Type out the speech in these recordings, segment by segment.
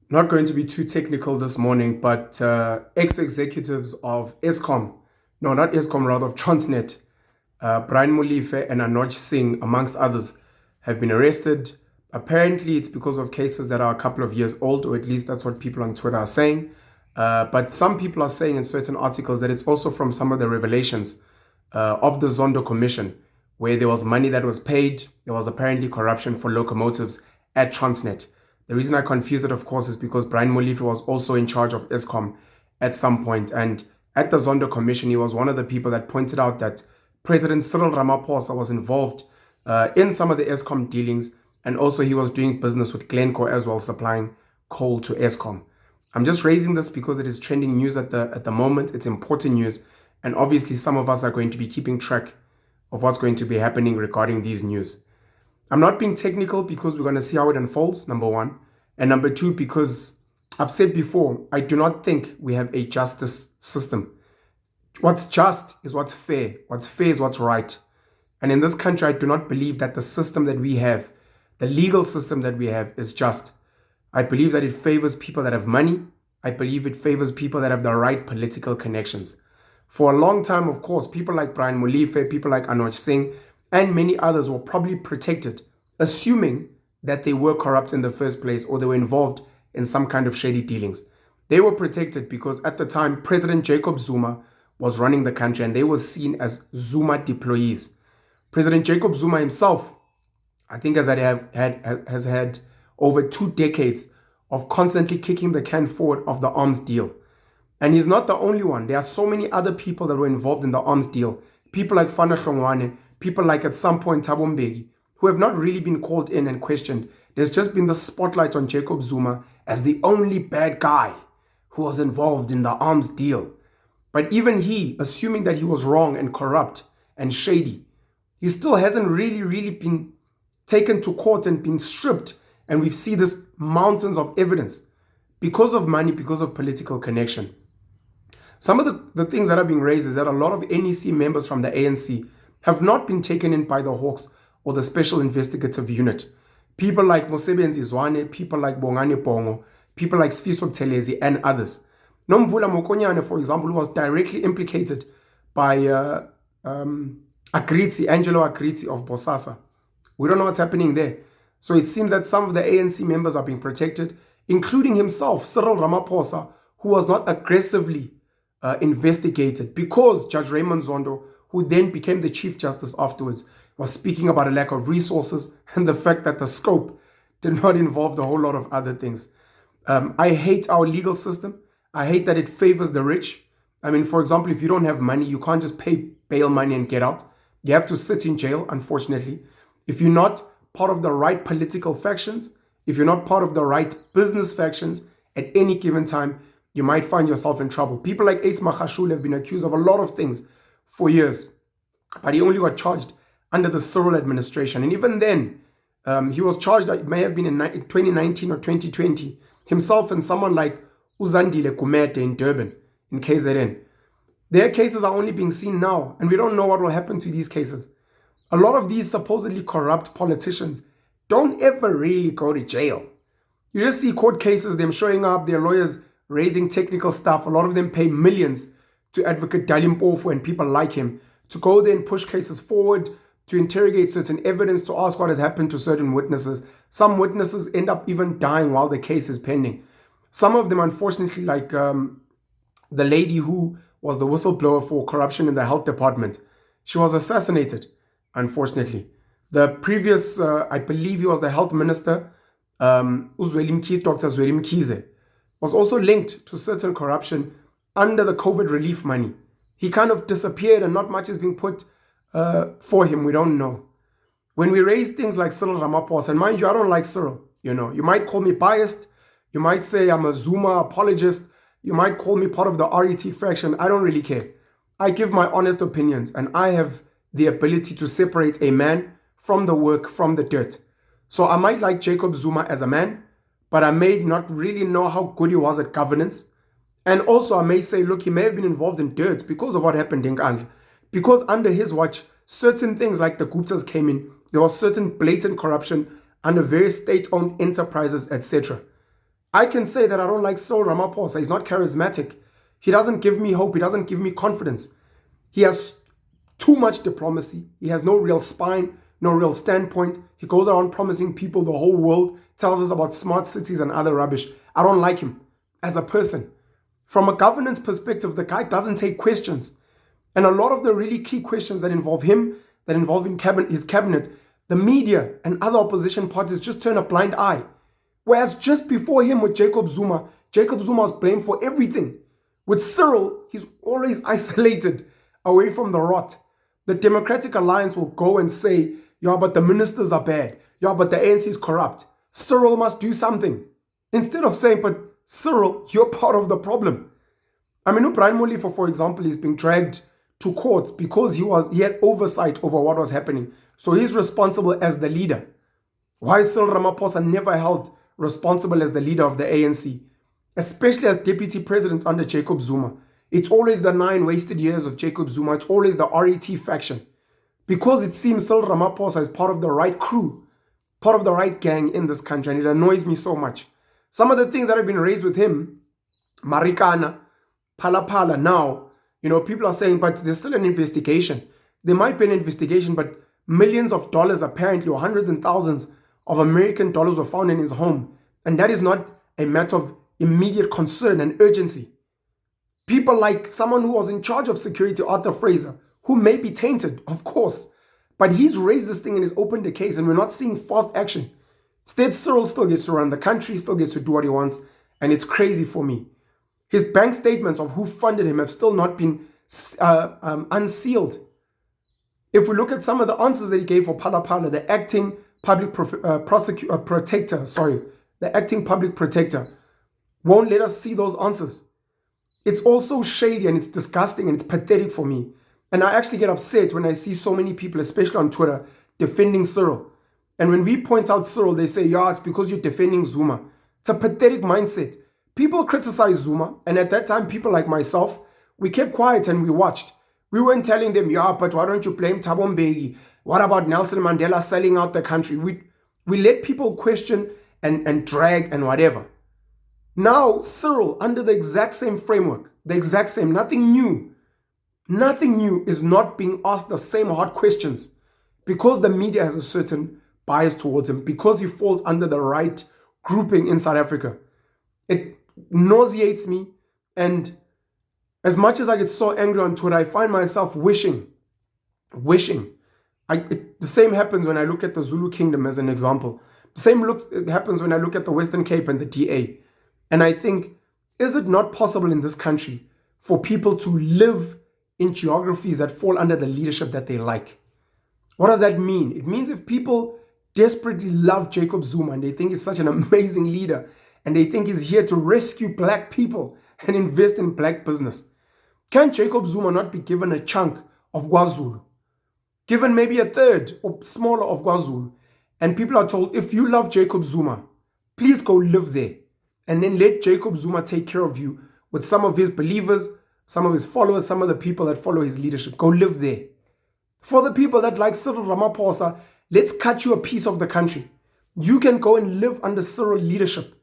Not going to be too technical this morning, but ex-executives of Eskom, no, not Eskom, rather of Transnet, Brian Molefe and Anoj Singh, amongst others, have been arrested. Apparently, it's because of cases that are a couple of years old, or at least that's what people on Twitter are saying. But some people are saying in certain articles that it's also from some of the revelations of the Zondo Commission, where there was money that was paid. There was apparently corruption for locomotives at Transnet. The reason I confused it, of course, is because Brian Molefe was also in charge of Eskom at some point. And at the Zondo Commission, he was one of the people that pointed out that President Cyril Ramaphosa was involved in some of the Eskom dealings. And also he was doing business with Glencore as well, supplying coal to Eskom. I'm just raising this because it is trending news at the moment. It's important news. And obviously some of us are going to be keeping track of what's going to be happening regarding these news. I'm not being technical because we're going to see how it unfolds, number one. And number two, because I've said before, I do not think we have a justice system. What's just is what's fair. What's fair is what's right. And in this country, I do not believe that the system that we have, the legal system that we have, is just. I believe that it favors people that have money. I believe it favors people that have the right political connections. For a long time, of course, people like Brian Molefe, people like Anoj Singh, and many others were probably protected, assuming that they were corrupt in the first place or they were involved in some kind of shady dealings. They were protected because at the time, President Jacob Zuma was running the country and they were seen as Zuma deployees. President Jacob Zuma himself, I think, has had over 2 decades of constantly kicking the can forward of the arms deal. And he's not the only one. There are so many other people that were involved in the arms deal. People like Fana Hlongwane, people like at some point Thabo Mbeki, who have not really been called in and questioned. There's just been the spotlight on Jacob Zuma as the only bad guy who was involved in the arms deal. But even he, assuming that he was wrong and corrupt and shady, he still hasn't really been taken to court and been stripped. And we see this mountains of evidence because of money, because of political connection. Some of the things that are being raised is that a lot of NEC members from the ANC have not been taken in by the Hawks or the Special Investigative Unit. People like Mosebenzi Zwane, people like Bongani Bongo, people like Sfiso Telezi, and others. Nomvula Mokonyane, for example, who was directly implicated by Angelo Agrizi of Bosasa. We don't know what's happening there. So it seems that some of the ANC members are being protected, including himself, Cyril Ramaphosa, who was not aggressively investigated because Judge Raymond Zondo, who then became the Chief Justice afterwards, was speaking about a lack of resources and the fact that the scope did not involve a whole lot of other things. I hate our legal system. I hate that it favors the rich. I mean, for example, if you don't have money, you can't just pay bail money and get out. You have to sit in jail, unfortunately. If you're not part of the right political factions, if you're not part of the right business factions, at any given time, you might find yourself in trouble. People like Ace Magashule have been accused of a lot of things for years, but he only got charged under the Cyril administration. And even then, he was charged, it may have been in 2019 or 2020, himself and someone like Uzandile Kumete in Durban, in KZN. Their cases are only being seen now, and we don't know what will happen to these cases. A lot of these supposedly corrupt politicians don't ever really go to jail. You just see court cases, them showing up, their lawyers raising technical stuff. A lot of them pay millions to Advocate Dalim Mpofu and people like him to go there and push cases forward, to interrogate certain evidence, to ask what has happened to certain witnesses. Some witnesses end up even dying while the case is pending. Some of them, unfortunately, like the lady who was the whistleblower for corruption in the health department, she was assassinated, unfortunately. The previous, I believe he was the health minister, Dr. Zweli Mkhize, was also linked to certain corruption under the COVID relief money. He kind of disappeared and not much is being put for him. We don't know. When we raise things like Cyril Ramaphosa, and mind you, I don't like Cyril. You know, you might call me biased. You might say I'm a Zuma apologist. You might call me part of the RET faction. I don't really care. I give my honest opinions, and I have the ability to separate a man from the work, from the dirt. So I might like Jacob Zuma as a man, but I may not really know how good he was at governance. And also I may say, look, he may have been involved in dirt because of what happened in Kandla. Because under his watch, certain things like the Guptas came in. There was certain blatant corruption under various state-owned enterprises, etc. I can say that I don't like Cyril Ramaphosa. He's not charismatic. He doesn't give me hope. He doesn't give me confidence. He has too much diplomacy. He has no real spine, no real standpoint. He goes around promising people the whole world, tells us about smart cities and other rubbish. I don't like him as a person. From a governance perspective, the guy doesn't take questions. And a lot of the really key questions that involve him, that involve his cabinet, the media and other opposition parties just turn a blind eye. Whereas just before him with Jacob Zuma was blamed for everything. With Cyril, he's always isolated away from the rot. The Democratic Alliance will go and say, yeah, but the ministers are bad. Yeah, but the ANC is corrupt. Cyril must do something. Instead of saying, but Cyril, you're part of the problem. I mean, Brian Molefe, for example, is being dragged to court because he had oversight over what was happening. So he's responsible as the leader. Why is Cyril Ramaphosa never held responsible as the leader of the ANC, especially as deputy president under Jacob Zuma? It's always the 9 wasted years of Jacob Zuma. It's always the RET faction. Because it seems Cyril Ramaphosa is part of the right crew, part of the right gang in this country, and it annoys me so much. Some of the things that have been raised with him, Marikana, Pala now, people are saying, but there's still an investigation. There might be an investigation, but millions of dollars apparently, or hundreds and thousands of American dollars were found in his home. And that is not a matter of immediate concern and urgency. People like someone who was in charge of security, Arthur Fraser, who may be tainted, of course, but he's raised this thing and he's opened the case, and we're not seeing fast action. Instead, Cyril still gets to run the country, still gets to do what he wants, and it's crazy for me. His bank statements of who funded him have still not been unsealed. If we look at some of the answers that he gave for Pala, the acting public protector won't let us see those answers. It's also shady and it's disgusting and it's pathetic for me. And I actually get upset when I see so many people, especially on Twitter, defending Cyril. And when we point out Cyril, they say, yeah, it's because you're defending Zuma. It's a pathetic mindset. People criticize Zuma, and at that time, people like myself, we kept quiet and we watched. We weren't telling them, yeah, but why don't you blame Thabo Mbeki? What about Nelson Mandela selling out the country? We let people question and drag and whatever. Now, Cyril, under the exact same framework, the exact same, nothing new is not being asked the same hard questions because the media has a certain bias towards him, because he falls under the right grouping in South Africa. It nauseates me, and as much as I get so angry on Twitter, I find myself wishing. The same happens when I look at the Zulu Kingdom as an example. The same happens when I look at the Western Cape and the DA. And I think, is it not possible in this country for people to live in geographies that fall under the leadership that they like? What does that mean? It means if people desperately love Jacob Zuma and they think he's such an amazing leader and they think he's here to rescue black people and invest in black business, can Jacob Zuma not be given a chunk of KwaZulu? Given maybe a third or smaller of KwaZulu, and people are told, if you love Jacob Zuma, please go live there. And then let Jacob Zuma take care of you with some of his believers, some of his followers, some of the people that follow his leadership. Go live there. For the people that like Cyril Ramaphosa, let's cut you a piece of the country. You can go and live under Cyril leadership.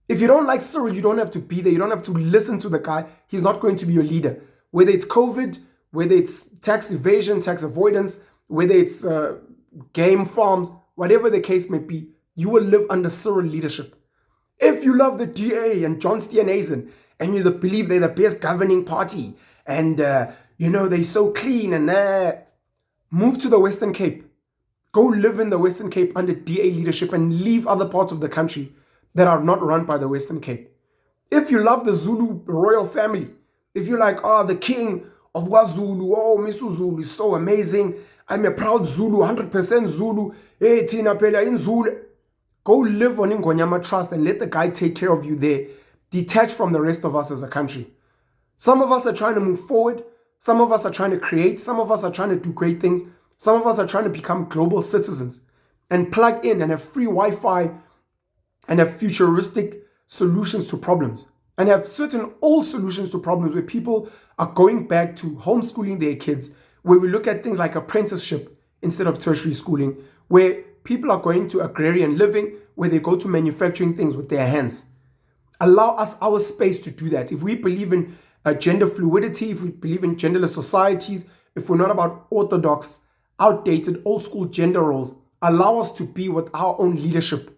If you don't like Cyril, you don't have to be there. You don't have to listen to the guy. He's not going to be your leader. Whether it's COVID, whether it's tax evasion, tax avoidance, whether it's game farms, whatever the case may be, you will live under Cyril leadership. If you love the DA and John Steenhuisen and you believe they're the best governing party and, they're so clean and move to the Western Cape. Go live in the Western Cape under DA leadership and leave other parts of the country that are not run by the Western Cape. If you love the Zulu royal family, if you're like, the king of KwaZulu, Misu Zulu is so amazing. I'm a proud Zulu, 100% Zulu. Hey, Tina Pela in Zulu. Go live on Ngonyama Trust and let the guy take care of you there, detached from the rest of us as a country. Some of us are trying to move forward. Some of us are trying to create. Some of us are trying to do great things. Some of us are trying to become global citizens and plug in and have free Wi-Fi and have futuristic solutions to problems and have certain old solutions to problems where people are going back to homeschooling their kids, where we look at things like apprenticeship instead of tertiary schooling, where people are going to agrarian living, where they go to manufacturing things with their hands. Allow us our space to do that. If we believe in gender fluidity, if we believe in genderless societies, if we're not about orthodox, outdated, old school gender roles, allow us to be with our own leadership.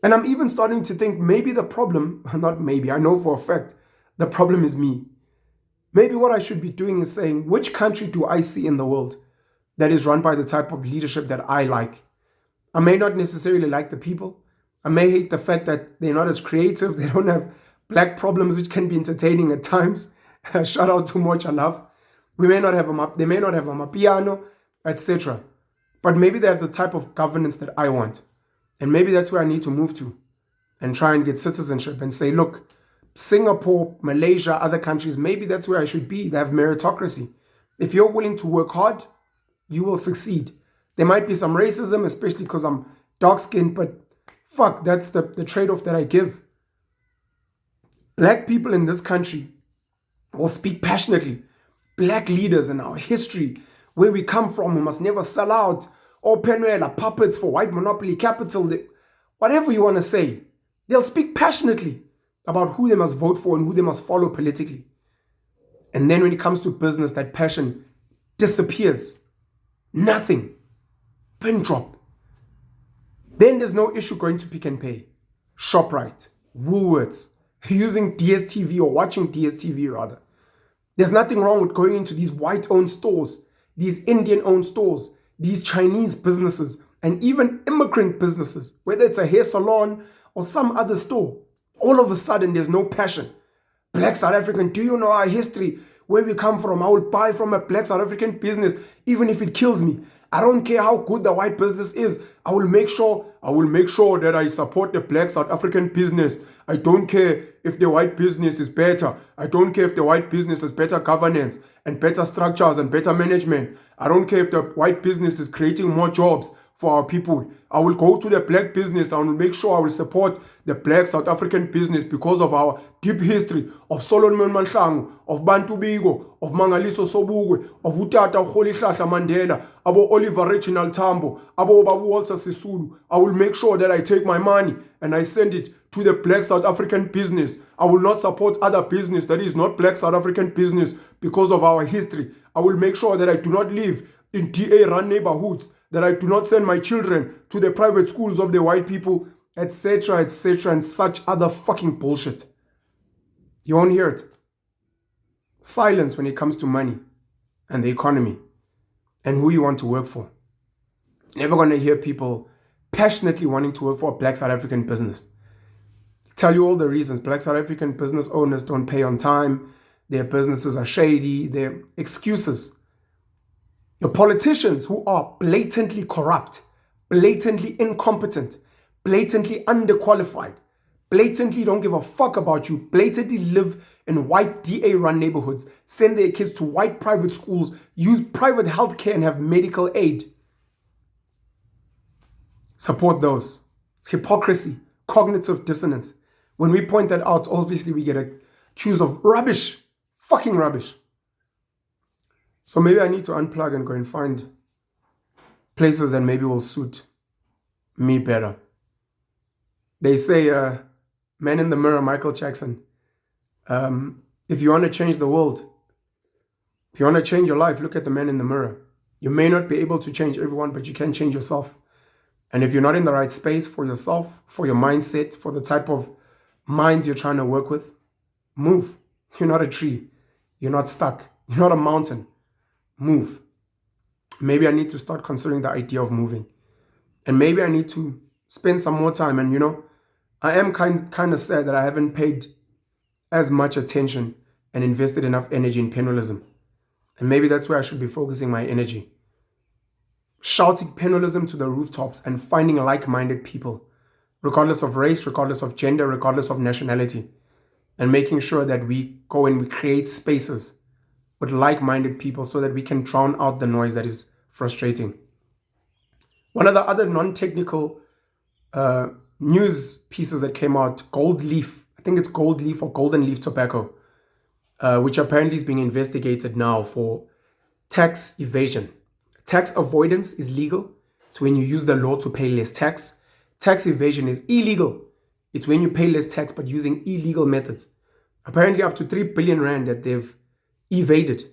And I'm even starting to think maybe the problem, not maybe, I know for a fact, the problem is me. Maybe what I should be doing is saying, which country do I see in the world that is run by the type of leadership that I like? I may not necessarily like the people. I may hate the fact that they're not as creative. They don't have black problems, which can be entertaining at times. Shout out to Mocha Love. They may not have a Mapiano, etc. But maybe they have the type of governance that I want. And maybe that's where I need to move to and try and get citizenship and say, look, Singapore, Malaysia, other countries, maybe that's where I should be. They have meritocracy. If you're willing to work hard, you will succeed. There might be some racism, especially because I'm dark-skinned, but fuck, that's the trade-off that I give. Black people in this country will speak passionately. Black leaders in our history, where we come from, we must never sell out. Or Penuela, puppets for white monopoly capital. Whatever you want to say, they'll speak passionately about who they must vote for and who they must follow politically. And then when it comes to business, that passion disappears. Nothing. Pin drop. Then there's no issue going to Pick and Pay, ShopRite, Woolworths, using DSTV or watching DSTV rather. There's nothing wrong with going into these white-owned stores, these Indian-owned stores, these Chinese businesses, and even immigrant businesses, whether it's a hair salon or some other store. All of a sudden, there's no passion. Black South African, do you know our history? Where we come from? I will buy from a black South African business, even if it kills me. I don't care how good the white business is. I will make sure that I support the black South African business. I don't care if the white business is better. I don't care if the white business has better governance and better structures and better management. I don't care if the white business is creating more jobs for our people. I will go to the black business. I will make sure I will support the black South African business because of our deep history of Solomon Mahlangu, of Bantu Bigo, of Mangaliso Sobukwe, of Utata Rolihlahla Mandela, abo Oliver Reginald Tambo, abo Babu Walter Sisulu. I will make sure that I take my money and I send it to the black South African business. I will not support other business that is not black South African business because of our history. I will make sure that I do not live in DA-run neighborhoods, that I do not send my children to the private schools of the white people, etc., and such other fucking bullshit. You won't hear it. Silence when it comes to money and the economy and who you want to work for. Never going to hear people passionately wanting to work for a black South African business. Tell you all the reasons. Black South African business owners don't pay on time. Their businesses are shady. Their excuses. Your politicians who are blatantly corrupt, blatantly incompetent, blatantly underqualified, blatantly don't give a fuck about you, blatantly live in white DA-run neighborhoods, send their kids to white private schools, use private healthcare and have medical aid. Support those. Hypocrisy, cognitive dissonance. When we point that out, obviously we get accused of rubbish, fucking rubbish. So maybe I need to unplug and go and find places that maybe will suit me better. They say, man in the mirror, Michael Jackson. If you want to change the world, if you want to change your life, look at the man in the mirror. You may not be able to change everyone, but you can change yourself. And if you're not in the right space for yourself, for your mindset, for the type of mind you're trying to work with, move. You're not a tree. You're not stuck. You're not a mountain. Move. Maybe I need to start considering the idea of moving. And maybe I need to spend some more time. And, I am kind of sad that I haven't paid as much attention and invested enough energy in penalism. And maybe that's where I should be focusing my energy. Shouting penalism to the rooftops and finding like-minded people, regardless of race, regardless of gender, regardless of nationality. And making sure that we go and we create spaces with like-minded people so that we can drown out the noise that is frustrating. One of the other non-technical news pieces that came out, gold leaf, I think it's gold leaf or golden leaf tobacco, which apparently is being investigated now for tax evasion. Tax avoidance is legal. It's when you use the law to pay less tax. Tax evasion is illegal. It's when you pay less tax but using illegal methods. Apparently up to 3 billion rand that they've evaded.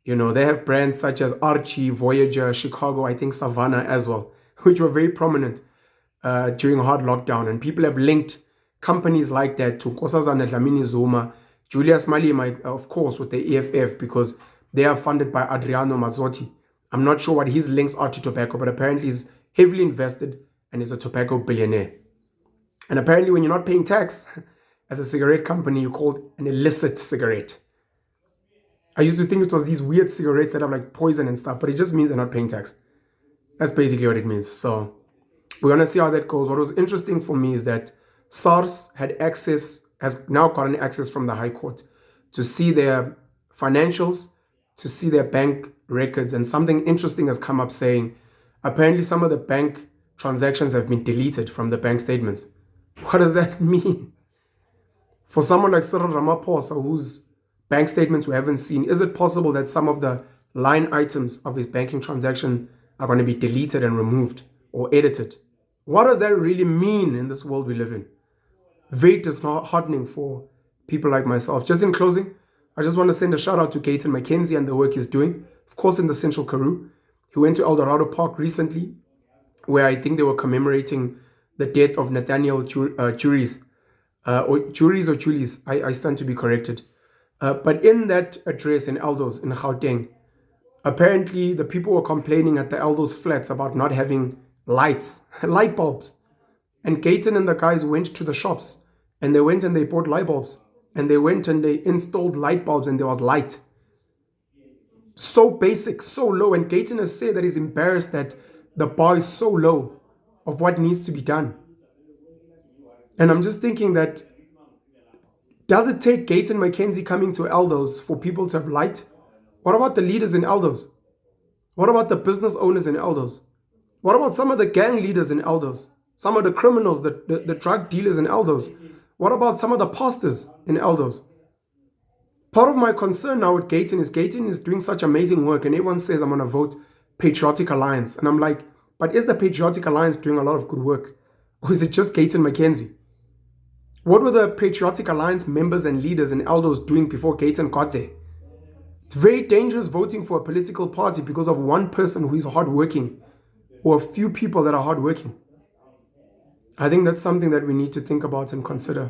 They have brands such as Archie, Voyager, Chicago, I think Savannah as well, which were very prominent during hard lockdown. And people have linked companies like that to Nkosazana Dlamini Zuma, Julius Malema, of course, with the EFF, because they are funded by Adriano Mazzotti. I'm not sure what his links are to tobacco, but apparently he's heavily invested and is a tobacco billionaire. And apparently when you're not paying tax as a cigarette company, you're called an illicit cigarette. I used to think it was these weird cigarettes that have like poison and stuff, but it just means they're not paying tax. That's basically what it means. So we're going to see how that goes. What was interesting for me is that SARS has now gotten access from the High Court to see their financials, to see their bank records. And something interesting has come up saying, apparently some of the bank transactions have been deleted from the bank statements. What does that mean? For someone like Cyril Ramaphosa, whose bank statements we haven't seen, is it possible that some of the line items of his banking transaction are going to be deleted and removed or edited? What does that really mean in this world we live in? Very disheartening for people like myself. Just in closing, I just want to send a shout out to Gayton McKenzie and the work he's doing, of course, in the Central Karoo. He went to Eldorado Park recently, where I think they were commemorating the death of Nathaniel Juries. Juries or Julies, I stand to be corrected. But in that address in Eldos, in Gauteng, apparently the people were complaining at the Eldos flats about not having lights, light bulbs. And Gayton and the guys went to the shops and they went and they bought light bulbs. And they went and they installed light bulbs and there was light. So basic, so low. And Gayton has said that he's embarrassed that the bar is so low of what needs to be done. And I'm just thinking that, does it take Gayton McKenzie coming to Eldos for people to have light? What about the leaders in Eldos? What about the business owners in Eldos? What about some of the gang leaders in Eldos? Some of the criminals, the drug dealers in Eldos? What about some of the pastors in Eldos? Part of my concern now with Gayton is doing such amazing work, and everyone says I'm going to vote Patriotic Alliance. And I'm like, but is the Patriotic Alliance doing a lot of good work? Or is it just Gayton McKenzie? What were the Patriotic Alliance members and leaders in Eldos doing before Gayton got there? It's very dangerous voting for a political party because of one person who is hardworking, or a few people that are hardworking. I think that's something that we need to think about and consider.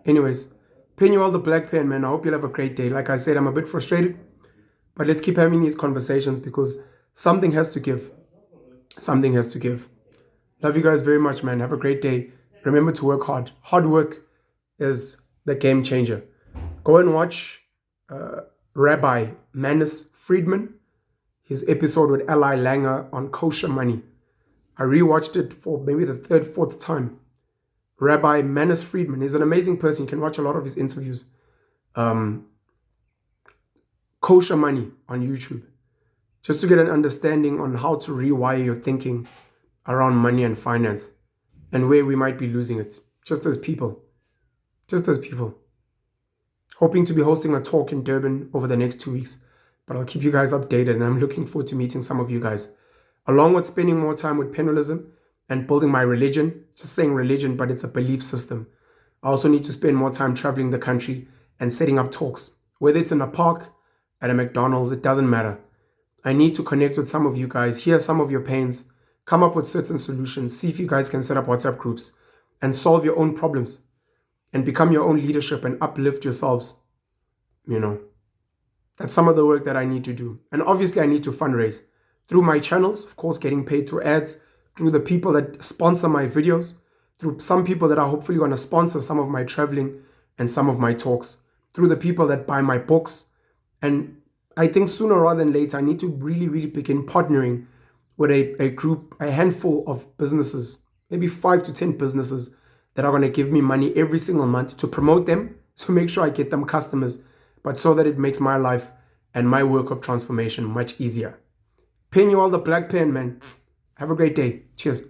Anyways, paying you all the black pen, man. I hope you'll have a great day. Like I said, I'm a bit frustrated, but let's keep having these conversations because something has to give. Something has to give. Love you guys very much, man. Have a great day. Remember to work hard. Hard work is the game changer. Go and watch Rabbi Manus Friedman, his episode with Eli Langer on kosher money. I rewatched it for maybe the third, fourth time. Rabbi Manus Friedman is an amazing person. You can watch a lot of his interviews. Kosher money on YouTube. Just to get an understanding on how to rewire your thinking around money and finance and where we might be losing it. Just as people. Just as people. Hoping to be hosting a talk in Durban over the next 2 weeks. But I'll keep you guys updated and I'm looking forward to meeting some of you guys. Along with spending more time with penalism and building my religion, just saying religion, but it's a belief system. I also need to spend more time traveling the country and setting up talks. Whether it's in a park, at a McDonald's, it doesn't matter. I need to connect with some of you guys, hear some of your pains, come up with certain solutions, see if you guys can set up WhatsApp groups and solve your own problems and become your own leadership and uplift yourselves. That's some of the work that I need to do. And obviously I need to fundraise. Through my channels, of course, getting paid through ads, through the people that sponsor my videos, through some people that are hopefully going to sponsor some of my traveling and some of my talks, through the people that buy my books. And I think sooner rather than later, I need to really, really begin partnering with a group, a handful of businesses, maybe 5 to 10 businesses that are going to give me money every single month to promote them, to make sure I get them customers, but so that it makes my life and my work of transformation much easier. Paying you all the black pen, man. Have a great day. Cheers.